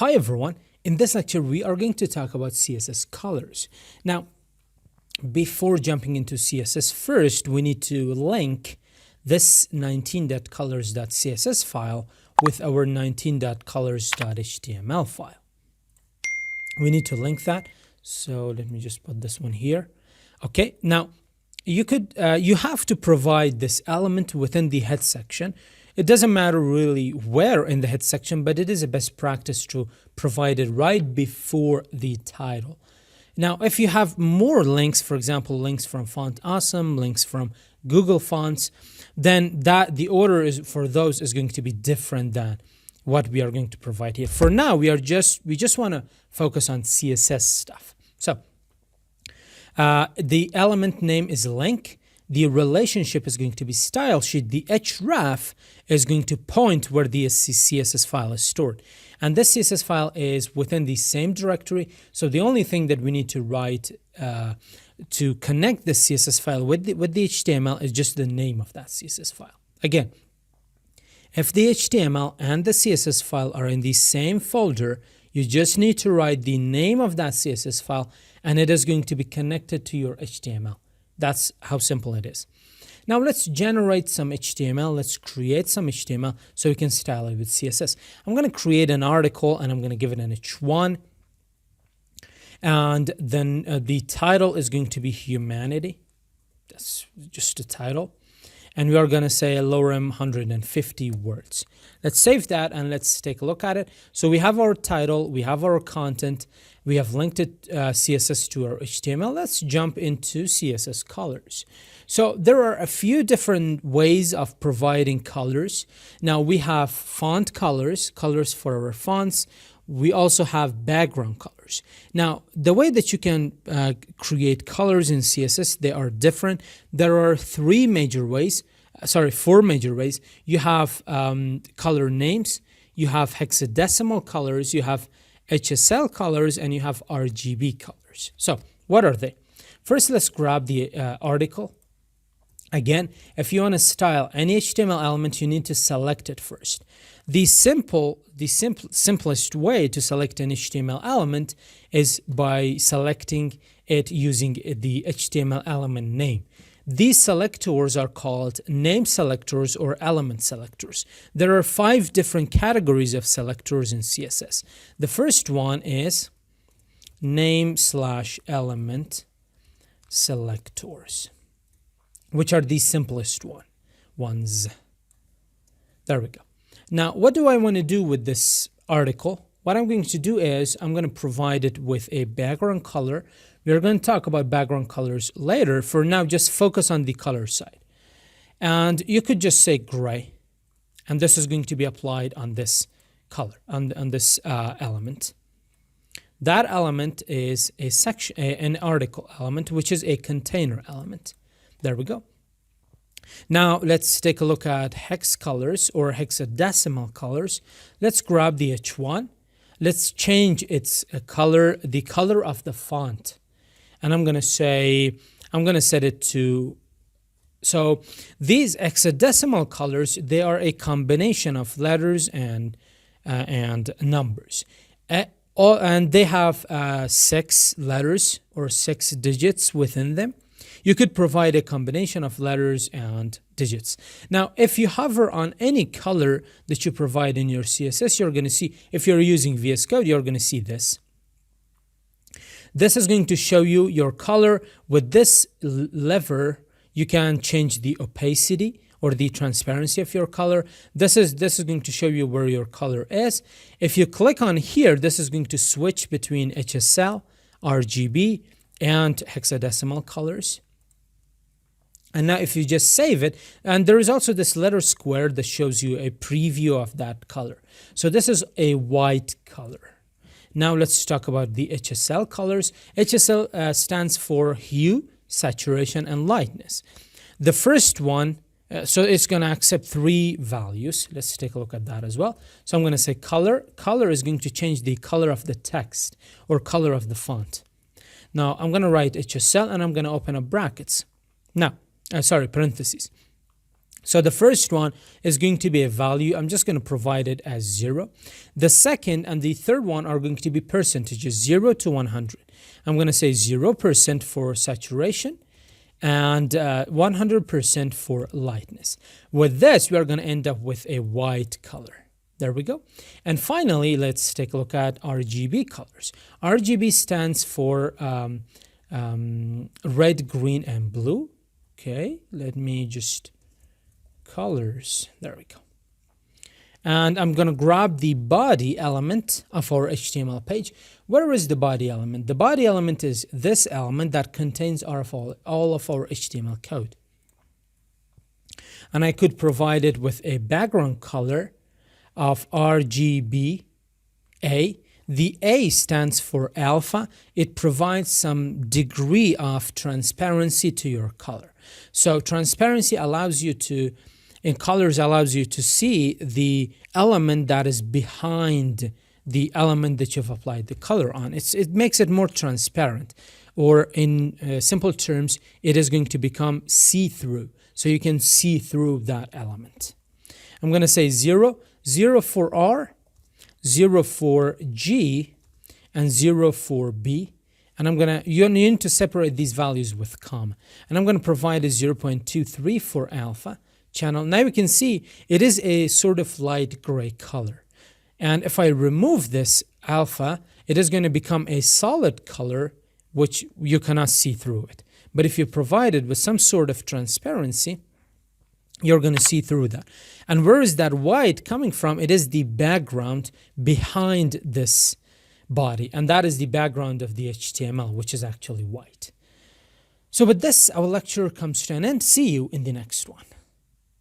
Hi everyone, in this lecture we are going to talk about CSS colors. Now, before jumping into CSS, first we need to link this 19.colors.css file with our 19.colors.html file. We need to link that, so let me just put this one here. Okay, now you have to provide this element within the head section. It doesn't matter really where in the head section, but it is a best practice to provide it right before the title. Now, if you have more links, for example, links from Font Awesome, links from Google Fonts, then the order for those is going to be different than what we are going to provide here. For now, we just want to focus on CSS stuff. So the element name is link. The relationship is going to be style sheet. The href is going to point where the CSS file is stored. And this CSS file is within the same directory. So the only thing that we need to write to connect the CSS file with the HTML is just the name of that CSS file. Again, if the HTML and the CSS file are in the same folder, you just need to write the name of that CSS file and it is going to be connected to your HTML. That's how simple it is. Now let's generate some HTML. Let's create some HTML so we can style it with CSS. I'm going to create an article and I'm going to give it an h1. And then the title is going to be humanity. That's just a title. And we are going to say lorem 150 words. Let's save that and let's take a look at it. So we have our title, we have our content, we have linked it CSS to our HTML. Let's jump into CSS colors. So there are a few different ways of providing colors. Now we have font colors, colors for our fonts. We also have background colors. Now, the way that you can create colors in CSS, they are different. There are four major ways. You have color names, you have hexadecimal colors, you have HSL colors, and you have RGB colors. So what are they? First, let's grab the article. Again, if you want to style any HTML element, you need to select it first. The simplest way to select an HTML element is by selecting it using the HTML element name. These selectors are called name selectors or element selectors. There are 5 different categories of selectors in CSS. The first one is name/element selectors, which are the simplest ones. There we go. Now, what do I want to do with this article? What I'm going to do is I'm going to provide it with a background color. We're going to talk about background colors later. For now, just focus on the color side. And you could just say gray. And this is going to be applied on this color, on this element. That element is an article element, which is a container element. There we go. Now let's take a look at hex colors or hexadecimal colors. Let's grab the h1. Let's change its color, the color of the font. And I'm going to set it to, so these hexadecimal colors, they are a combination of letters and numbers. And they have 6 letters or 6 digits within them. You could provide a combination of letters and digits. Now, if you hover on any color that you provide in your CSS, you're going to see, if you're using VS Code, you're going to see this. This is going to show you your color. With this lever, you can change the opacity or the transparency of your color. This is going to show you where your color is. If you click on here, this is going to switch between HSL, RGB, and hexadecimal colors. And now if you just save it, and there is also this letter square that shows you a preview of that color. So this is a white color. Now let's talk about the HSL colors. HSL stands for hue, saturation, and lightness. The first one, so it's going to accept 3 values. Let's take a look at that as well. So I'm going to say color. Color is going to change the color of the text or color of the font. Now I'm going to write HSL and I'm going to open up brackets. Now, parentheses. So the first one is going to be a value. I'm just going to provide it as 0. The second and the third one are going to be percentages, 0 to 100. I'm going to say 0% for saturation and 100% for lightness. With this, we are going to end up with a white color. There we go. And finally, let's take a look at RGB colors. RGB stands for red, green, and blue. Okay, let me just... colors, there we go. And I'm going to grab the body element of our HTML page. Where is the body element? The body element is this element that contains all of our HTML code. And I could provide it with a background color of RGB A. The A stands for alpha. It provides some degree of transparency to your color. So transparency allows you to, in colors, allows you to see the element that is behind the element that you've applied the color on. It makes it more transparent, or in simple terms, it is going to become see-through. So you can see through that element. I'm going to say 0, 0 for R, 0 for G, and 0 for B. And you need to separate these values with comma. And I'm going to provide a 0.23 for alpha channel. Now we can see it is a sort of light gray color. And if I remove this alpha, it is going to become a solid color, which you cannot see through it. But if you provide it with some sort of transparency, you're going to see through that. And where is that white coming from? It is the background behind this body. And that is the background of the HTML, which is actually white. So with this, our lecture comes to an end. See you in the next one.